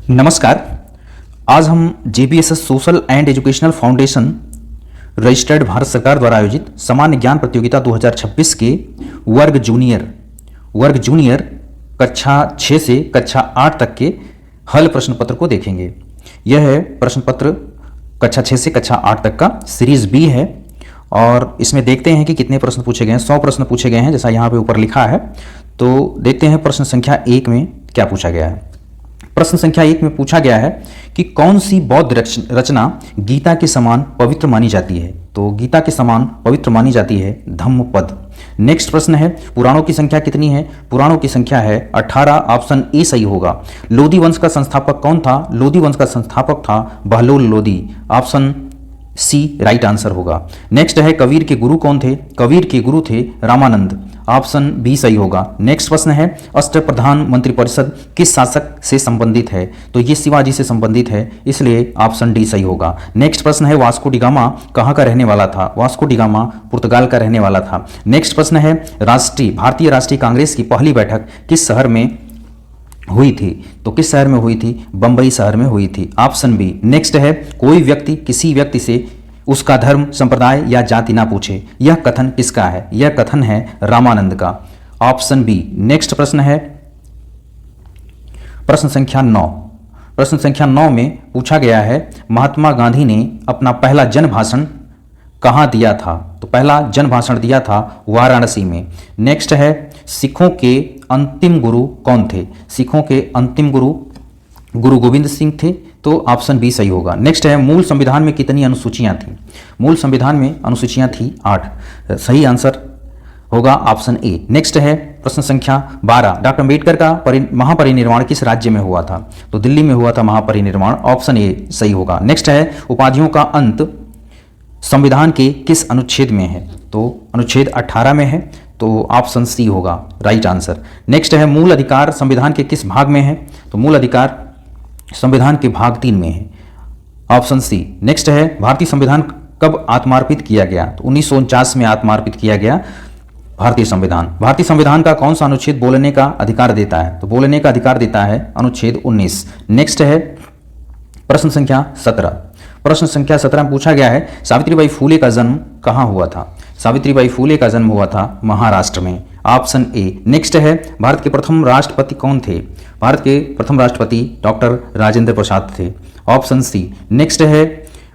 नमस्कार। आज हम JBSS social and educational foundation registered Bharat सरकार द्वारा आयोजित सामान्य ज्ञान प्रतियोगिता 2026 के वर्ग जूनियर कक्षा 6 से कक्षा 8 तक के हल प्रश्न पत्र को देखेंगे। यह है प्रश्न पत्र कक्षा 6 से कक्षा 8 तक का सीरीज बी है और इसमें देखते हैं कि कितने प्रश्न पूछे गए हैं। 100 प्रश्न पूछे गए हैं जैसा यहाँ पे ऊपर लिखा है। तो देखते हैं प्रश्न संख्या 1 में क्या पूछा गया है। प्रश्न संख्या 1 में पूछा गया है कि कौन सी बौद्ध रचना गीता के समान पवित्र मानी जाती है। तो गीता के समान पवित्र मानी जाती है धम्मपद। नेक्स्ट प्रश्न है पुराणों की संख्या कितनी है। पुराणों की संख्या है 18। ऑप्शन ए सही होगा। लोदी वंश का संस्थापक कौन था। लोदी वंश का संस्थापक था Bahlol Lodi. Option C right answer होगा। नेक्स्ट है कबीर के गुरु कौन थे। कबीर के गुरु थे रामानंद। ऑप्शन बी सही होगा। नेक्स्ट प्रश्न है अष्टप्रधान मंत्रिपरिषद किस शासक से संबंधित है। तो ये शिवाजी से संबंधित है, इसलिए ऑप्शन डी सही होगा। नेक्स्ट प्रश्न है वास्को डी गामा कहाँ का रहने वाला था। वास्को डी गामा पुर्तगाल का रहने वाला था। नेक्स्ट प्रश्न है भारतीय राष्ट्रीय कांग्रेस की पहली बैठक किस शहर में हुई थी। तो किस शहर में हुई थी। बंबई शहर में हुई थी। Option B. नेक्स्ट है कोई व्यक्ति किसी व्यक्ति से उसका धर्म संप्रदाय या जाति ना पूछे। यह कथन किसका है। यह कथन है रामानंद का। Option B. नेक्स्ट प्रश्न है प्रश्न संख्या 9। प्रश्न संख्या 9 में पूछा गया है महात्मा गांधी ने अपना पहला जन भाषण कहाँ दिया था। तो पहला जन भाषण दिया था वाराणसी में। नेक्स्ट है सिखों के अंतिम गुरु कौन थे। सिखों के अंतिम गुरु गोविंद सिंह थे। तो ऑप्शन बी सही होगा। नेक्स्ट है मूल संविधान में कितनी अनुसूचियां थी। मूल संविधान में अनुसूचियां थी 8। सही आंसर होगा ऑप्शन ए। नेक्स्ट है प्रश्न संख्या 12 डॉक्टर अम्बेडकर का महापरिनिर्वाण किस राज्य में हुआ था। तो दिल्ली में हुआ था महापरिनिर्वाण। ऑप्शन ए सही होगा। नेक्स्ट है उपाधियों का अंत संविधान के किस अनुच्छेद में है। तो अनुच्छेद 18 में है। तो ऑप्शन सी होगा राइट आंसर। नेक्स्ट है मूल अधिकार संविधान के किस भाग में है। तो मूल अधिकार संविधान के भाग 3 में है। Option C. नेक्स्ट है भारतीय संविधान कब आत्मार्पित किया गया। तो 1949 में आत्मार्पित किया गया भारतीय संविधान। भारतीय संविधान का कौन सा अनुच्छेद बोलने का अधिकार देता है। तो बोलने का अधिकार देता है अनुच्छेद 19। नेक्स्ट है प्रश्न संख्या 17। प्रश्न संख्या 17 में पूछा गया है सावित्रीबाई फूले का जन्म कहाँ हुआ था। सावित्रीबाई फूले का जन्म हुआ था महाराष्ट्र में। Option A. नेक्स्ट है भारत के प्रथम राष्ट्रपति कौन थे। भारत के प्रथम राष्ट्रपति डॉक्टर राजेंद्र प्रसाद थे। Option C. नेक्स्ट है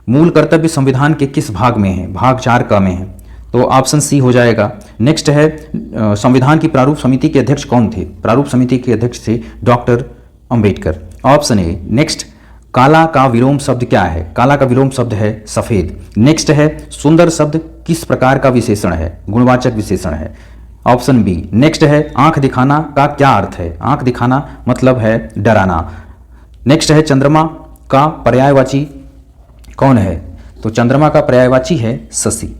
मूल कर्तव्य संविधान के किस भाग में है। भाग 4 का में है। तो ऑप्शन सी हो जाएगा। नेक्स्ट है संविधान की प्रारूप समिति के अध्यक्ष कौन थे। प्रारूप समिति के अध्यक्ष थे doctor Ambedkar. Option A. Next काला का विलोम शब्द क्या है। काला का विलोम शब्द है सफेद। नेक्स्ट है सुंदर शब्द किस प्रकार का विशेषण है। गुणवाचक विशेषण है। Option B. नेक्स्ट है आंख दिखाना का क्या अर्थ है। आंख दिखाना मतलब है डराना। नेक्स्ट है चंद्रमा का पर्यायवाची कौन है। तो चंद्रमा का पर्यायवाची है शशि।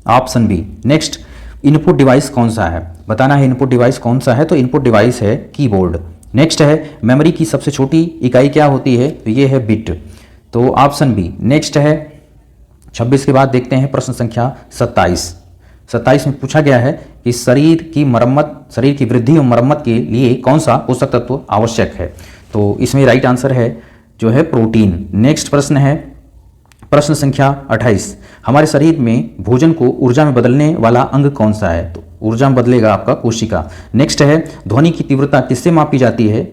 Option B. Next input device कौन सा है। बताना है इनपुट डिवाइस कौन सा है। तो इनपुट डिवाइस है कीबोर्ड। नेक्स्ट है मेमोरी की सबसे छोटी इकाई क्या होती है। तो ये है बिट। तो ऑप्शन बी। नेक्स्ट है 26 के बाद देखते हैं प्रश्न संख्या 27। 27 में पूछा गया है कि शरीर की वृद्धि और मरम्मत के लिए कौन सा पोषक तत्व आवश्यक है। तो इसमें राइट आंसर है जो है प्रोटीन। नेक्स्ट प्रश्न है प्रश्न संख्या 28। हमारे शरीर में भोजन को ऊर्जा में बदलने वाला अंग कौन सा है। तो ऊर्जा में बदलेगा आपका कोशिका। नेक्स्ट है ध्वनि की तीव्रता किससे मापी जाती है।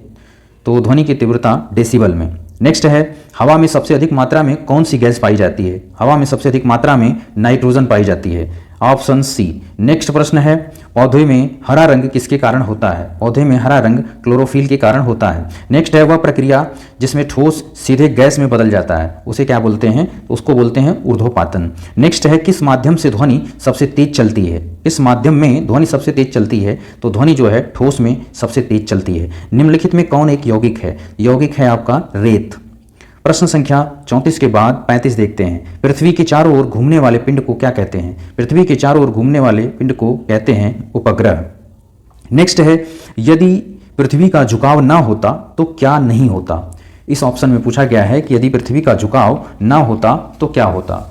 तो ध्वनि की तीव्रता डेसिबल में। नेक्स्ट है हवा में सबसे अधिक मात्रा में कौन सी गैस पाई जाती है। हवा में सबसे अधिक मात्रा में नाइट्रोजन पाई जाती है। Option C. नेक्स्ट प्रश्न है पौधे में हरा रंग किसके कारण होता है। पौधे में हरा रंग क्लोरोफिल के कारण होता है। नेक्स्ट है वह प्रक्रिया जिसमें ठोस सीधे गैस में बदल जाता है उसे क्या बोलते हैं। तो उसको बोलते हैं ऊर्ध्वपातन। नेक्स्ट है किस माध्यम से ध्वनि सबसे तेज चलती है। इस माध्यम में ध्वनि सबसे तेज चलती है। तो ध्वनि जो है ठोस में सबसे तेज चलती है। निम्नलिखित में कौन एक यौगिक है। यौगिक है आपका रेत। प्रश्न संख्या 34 के बाद 35 देखते हैं पृथ्वी के चारों ओर घूमने वाले पिंड को क्या कहते हैं। पृथ्वी के चारों ओर घूमने वाले पिंड को कहते हैं उपग्रह। नेक्स्ट है यदि पृथ्वी का झुकाव ना होता तो क्या नहीं होता। इस ऑप्शन में पूछा गया है कि यदि पृथ्वी का झुकाव ना होता तो क्या होता।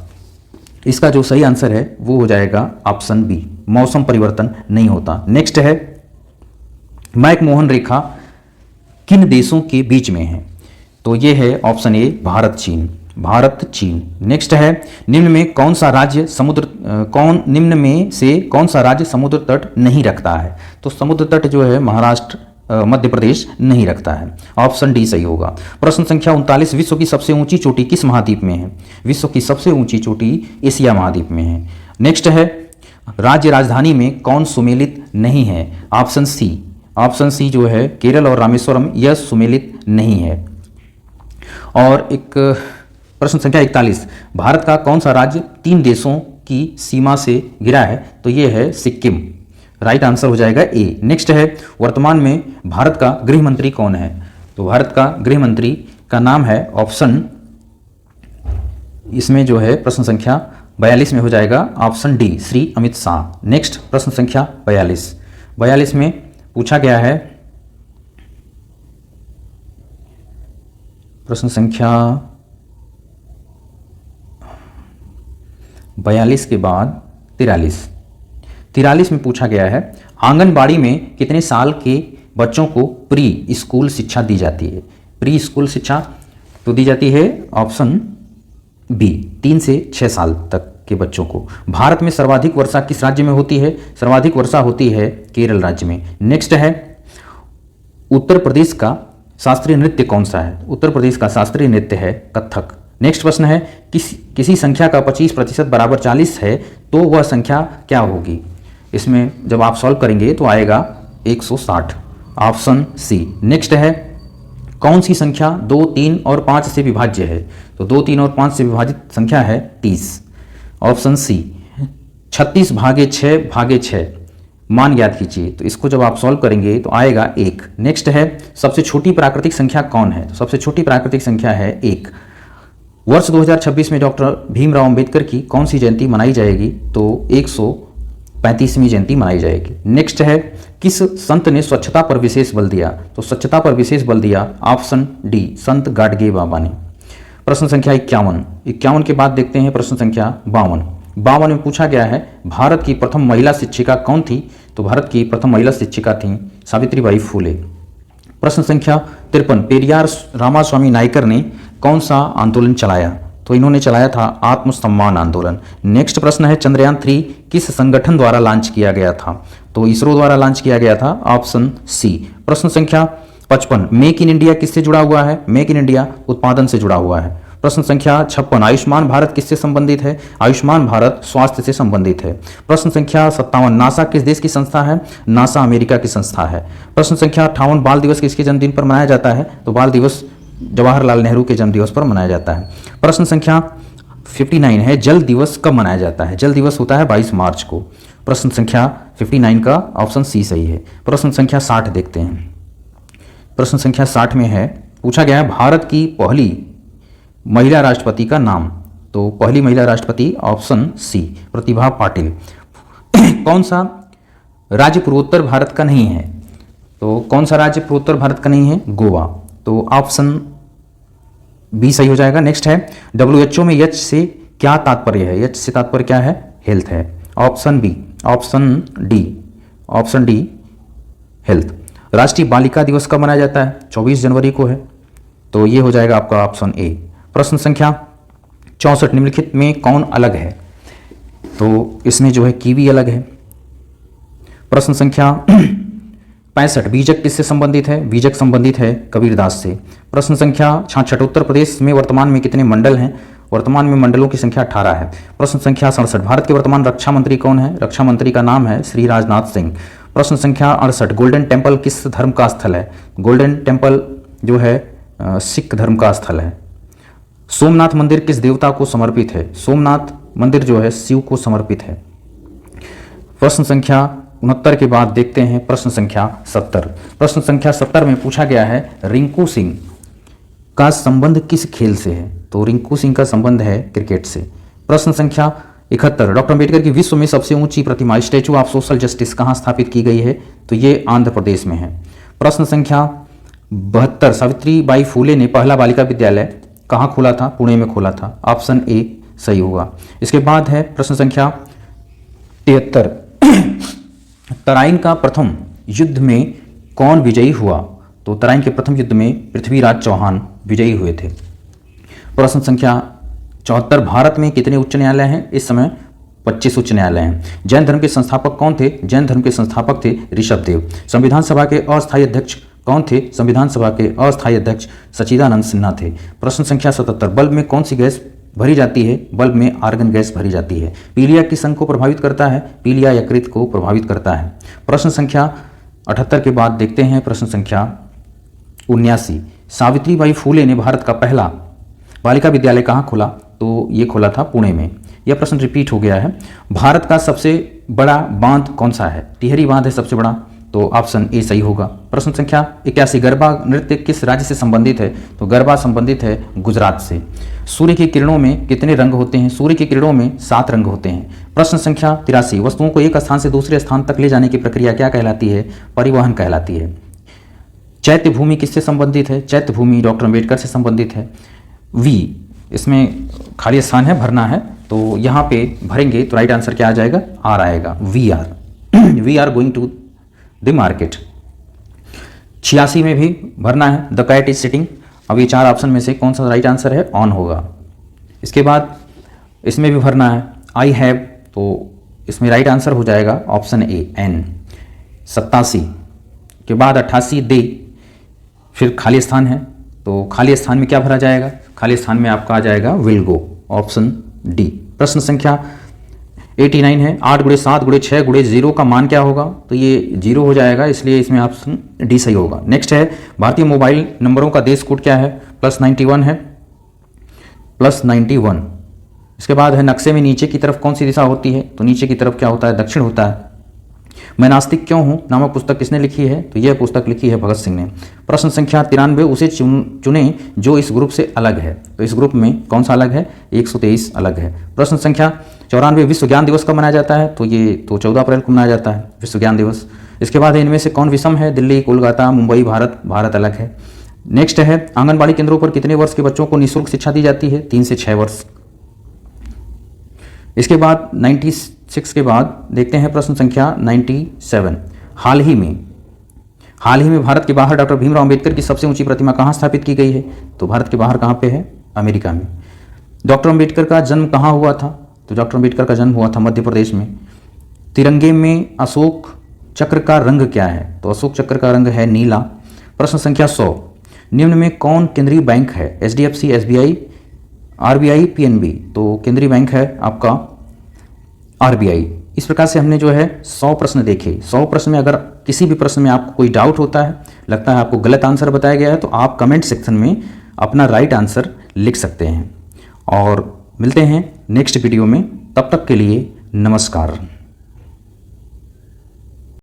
इसका जो सही आंसर है वो हो जाएगा ऑप्शन बी। मौसम परिवर्तन नहीं होता। नेक्स्ट है मैकमोहन रेखा किन देशों के बीच में है। तो ये है ऑप्शन ए भारत चीन, भारत चीन। नेक्स्ट है निम्न में कौन सा राज्य निम्न में से कौन सा राज्य समुद्र तट नहीं रखता है? तो समुद्र तट जो है महाराष्ट्र मध्य प्रदेश नहीं रखता है, ऑप्शन डी सही होगा। प्रश्न संख्या 39, विश्व की सबसे ऊंची चोटी किस महाद्वीप में है? विश्व की सबसे ऊंची चोटी एशिया महाद्वीप में है। नेक्स्ट है राज्य राजधानी में कौन सुमेलित नहीं है? ऑप्शन सी, ऑप्शन सी जो है केरल और रामेश्वरम, यह सुमेलित नहीं है। और एक प्रश्न संख्या 41, भारत का कौन सा राज्य 3 देशों की सीमा से घिरा है? तो ये है सिक्किम, राइट आंसर हो जाएगा ए। नेक्स्ट है वर्तमान में भारत का गृह मंत्री कौन है? तो भारत का गृह मंत्री का नाम है ऑप्शन, इसमें जो है प्रश्न संख्या 42 में हो जाएगा option D, Shri Amit Shah. Next प्रश्न संख्या 42 में पूछा गया है, प्रश्न संख्या 42 के बाद 43 में पूछा गया है आंगनबाड़ी में कितने साल के बच्चों को प्री स्कूल शिक्षा दी जाती है? प्री स्कूल शिक्षा तो दी जाती है ऑप्शन बी, 3 से 6 साल तक के बच्चों को। भारत में सर्वाधिक वर्षा किस राज्य में होती है? सर्वाधिक वर्षा होती है केरल राज्य में। नेक्स्ट है उत्तर प्रदेश का शास्त्रीय नृत्य कौन सा है? उत्तर प्रदेश का शास्त्रीय नृत्य है कथक। नेक्स्ट प्रश्न है किसी संख्या का 25% बराबर 40 है तो वह संख्या क्या होगी? इसमें जब आप सॉल्व करेंगे तो आएगा 160, ऑप्शन सी। नेक्स्ट है कौन सी संख्या 2, 3 और 5 से विभाज्य है? तो 2, 3 और 5 से विभाजित संख्या है 30, ऑप्शन सी। 36 भागे 6 मान ज्ञात कीजिए, तो इसको जब आप सॉल्व करेंगे तो आएगा 1। नेक्स्ट है सबसे छोटी प्राकृतिक संख्या कौन है? तो सबसे छोटी प्राकृतिक संख्या है 1। वर्ष 2026 में डॉक्टर भीमराव अंबेडकर की कौन सी जयंती मनाई जाएगी? तो 135वीं जयंती मनाई जाएगी। नेक्स्ट है किस संत ने स्वच्छता पर विशेष बल दिया? तो स्वच्छता पर विशेष बल दिया ऑप्शन डी, संत गाडगे बाबा ने। प्रश्न संख्या 51 के बाद देखते हैं प्रश्न संख्या 52 में पूछा गया है भारत की प्रथम महिला शिक्षिका कौन थी? तो भारत की प्रथम महिला शिक्षिका थी सावित्रीबाई फूले। प्रश्न संख्या 53, पेरियार रामास्वामी नायकर ने कौन सा आंदोलन चलाया? तो इन्होंने चलाया था आत्मसम्मान आंदोलन। नेक्स्ट प्रश्न है चंद्रयान 3 किस संगठन द्वारा लॉन्च किया गया था? तो इसरो द्वारा लॉन्च किया गया था, ऑप्शन सी। प्रश्न संख्या 55, मेक इन इंडिया किससे जुड़ा हुआ है? मेक इन इंडिया उत्पादन से जुड़ा हुआ है। प्रश्न संख्या 56, आयुष्मान भारत किससे संबंधित है? आयुष्मान भारत स्वास्थ्य से संबंधित है। प्रश्न संख्या 57, नासा किस देश की संस्था है? नासा अमेरिका की संस्था है। प्रश्न संख्या 58, बाल दिवस किसके जन्मदिन पर मनाया जाता है? तो बाल दिवस जवाहरलाल नेहरू के जन्मदिवस पर मनाया जाता है। प्रश्न संख्या 59 है जल दिवस कब मनाया जाता है? जल दिवस होता है 22 मार्च को। प्रश्न संख्या 59 का ऑप्शन सी सही है। प्रश्न संख्या 60 देखते हैं। प्रश्न संख्या 60 में है पूछा गया है भारत की पहली महिला राष्ट्रपति का नाम? तो पहली महिला राष्ट्रपति ऑप्शन सी, प्रतिभा पाटिल। कौन सा राज्य पूर्वोत्तर भारत का नहीं है? तो कौन सा राज्य पूर्वोत्तर भारत का नहीं है? गोवा। तो ऑप्शन बी सही हो जाएगा। नेक्स्ट है WHO में एच से क्या तात्पर्य है? एच से तात्पर्य क्या है? हेल्थ है, option B, option D health. राष्ट्रीय बालिका दिवस कब मनाया जाता है? 24 जनवरी को है, तो ये हो जाएगा आपका ऑप्शन ए। प्रश्न संख्या 64, निम्नलिखित में कौन अलग है? तो इसमें जो है कीवी अलग है। प्रश्न संख्या 65, बीजक किससे संबंधित है? बीजक संबंधित है कबीरदास से। प्रश्न संख्या 66, उत्तर प्रदेश में वर्तमान में कितने मंडल हैं? वर्तमान में मंडलों की संख्या 18 है। प्रश्न संख्या 67, भारत के वर्तमान रक्षा मंत्री कौन है? रक्षा मंत्री का नाम है श्री राजनाथ सिंह। प्रश्न संख्या 68, गोल्डन टेम्पल किस धर्म का स्थल है? गोल्डन टेम्पल जो है सिख धर्म का स्थल है। सोमनाथ मंदिर किस देवता को समर्पित है? सोमनाथ मंदिर जो है शिव को समर्पित है। प्रश्न संख्या 69 के बाद देखते हैं प्रश्न संख्या 70। प्रश्न संख्या 70 में पूछा गया है रिंकू सिंह का संबंध किस खेल से है? तो रिंकू सिंह का संबंध है क्रिकेट से। प्रश्न संख्या 71, डॉक्टर अम्बेडकर की विश्व में सबसे ऊंची प्रतिमा स्टैचू ऑफ सोशल जस्टिस कहाँ स्थापित की गई है? तो ये आंध्र प्रदेश में है। प्रश्न संख्या 72, सावित्रीबाई फूले ने पहला बालिका विद्यालय कहाँ खोला था? पुणे में खोला था, ऑप्शन ए सही होगा। इसके बाद है प्रश्न संख्या 73, तराइन का प्रथम युद्ध में कौन विजयी हुआ? तो तराइन के प्रथम युद्ध में पृथ्वीराज चौहान विजयी हुए थे। प्रश्न संख्या 74, भारत में कितने उच्च न्यायालय हैं? इस समय 25 उच्च न्यायालय हैं। जैन धर्म के संस्थापक कौन थे? जैन धर्म के संस्थापक थे ऋषभदेव। संविधान सभा के अस्थायी अध्यक्ष कौन थे? संविधान सभा के अस्थायी अध्यक्ष सच्चिदानंद सिन्हा थे। प्रश्न संख्या 77, बल्ब में कौन सी गैस भरी जाती है? बल्ब में आर्गन गैस भरी जाती है। पीलिया किस अंग को प्रभावित करता है? पीलिया यकृत को प्रभावित करता है। प्रश्न संख्या 78 के बाद देखते हैं प्रश्न संख्या 79, सावित्रीबाई फूले ने भारत का पहला बालिका विद्यालय कहाँ खोला? तो ये खोला था पुणे में। यह प्रश्न रिपीट हो गया है। भारत का सबसे बड़ा बांध कौन सा है? टिहरी बांध है सबसे बड़ा, तो ऑप्शन ए सही होगा। प्रश्न संख्या 81, गरबा नृत्य किस राज्य से संबंधित है? तो गरबा संबंधित है गुजरात से। सूर्य की किरणों में कितने रंग होते हैं? सूर्य की किरणों में 7 रंग होते हैं। प्रश्न संख्या 83, वस्तुओं को एक स्थान से दूसरे स्थान तक ले जाने की प्रक्रिया क्या कहलाती है? परिवहन कहलाती है। चैत्य भूमि किससे संबंधित है? चैत्य भूमि डॉक्टर अम्बेडकर से संबंधित है। वी, इसमें खाली स्थान है, भरना है, तो यहाँ पे भरेंगे तो राइट आंसर क्या आ जाएगा? आर आएगा। We are going to the market. 86 में भी भरना है, द कैट इज सिटिंग। अब ये 4 ऑप्शन में से कौन सा राइट आंसर है? ऑन होगा। इसके बाद इसमें भी भरना है, आई हैव, तो इसमें राइट आंसर हो जाएगा ऑप्शन ए, एन। 87 के बाद 88 दे, फिर खाली स्थान है, तो खाली स्थान में क्या भरा जाएगा? खाली स्थान में आपका आ जाएगा विल गो, ऑप्शन डी। प्रश्न संख्या 89 है, 8 × 7 × 6 × 0 का मान क्या होगा? तो ये 0 हो जाएगा, इसलिए इसमें ऑप्शन डी सही होगा। नेक्स्ट है, भारतीय मोबाइल नंबरों का देश कोड क्या है? +91 है, +91। इसके बाद है, नक्शे में नीचे की तरफ कौन सी दिशा होती है? तो नीचे की तरफ क्या होता है? दक्षिण होता है। मैं नास्तिक क्यों हूँ नामक पुस्तक किसने लिखी है? तो यह पुस्तक लिखी है भगत सिंह ने। प्रश्न संख्या 93, उसे चुने जो इस ग्रुप से अलग है। तो इस ग्रुप में कौन सा अलग है? 123 अलग है। प्रश्न संख्या 94, विश्व ज्ञान दिवस कब मनाया जाता है? तो ये तो 14 अप्रैल को मनाया जाता है विश्व ज्ञान दिवस। इसके बाद इनमें से कौन विषम है? दिल्ली, कोलकाता, मुंबई, भारत अलग है। नेक्स्ट है, आंगनबाड़ी केंद्रों पर कितने वर्ष के बच्चों को निःशुल्क शिक्षा दी जाती है? 3 से 6 वर्ष। इसके बाद 96 के बाद देखते हैं प्रश्न संख्या 97, हाल ही में भारत के बाहर डॉक्टर भीमराव अंबेडकर की सबसे ऊंची प्रतिमा कहाँ स्थापित की गई है? तो भारत के बाहर कहाँ पे है? अमेरिका में। डॉक्टर अंबेडकर का जन्म कहाँ हुआ था? तो डॉक्टर अंबेडकर का जन्म हुआ था मध्य प्रदेश में। तिरंगे में अशोक चक्र का रंग क्या है? तो अशोक चक्र का रंग है नीला। प्रश्न संख्या 100, निम्न में कौन केंद्रीय बैंक है? HDFC, SBI, RBI, PNB। तो केंद्रीय बैंक है आपका RBI। इस प्रकार से हमने जो है 100 प्रश्न देखे। 100 प्रश्न में अगर किसी भी प्रश्न में आपको कोई डाउट होता है, लगता है आपको गलत आंसर बताया गया है, तो आप कमेंट सेक्शन में अपना राइट आंसर लिख सकते हैं। और मिलते हैं नेक्स्ट वीडियो में, तब तक के लिए नमस्कार।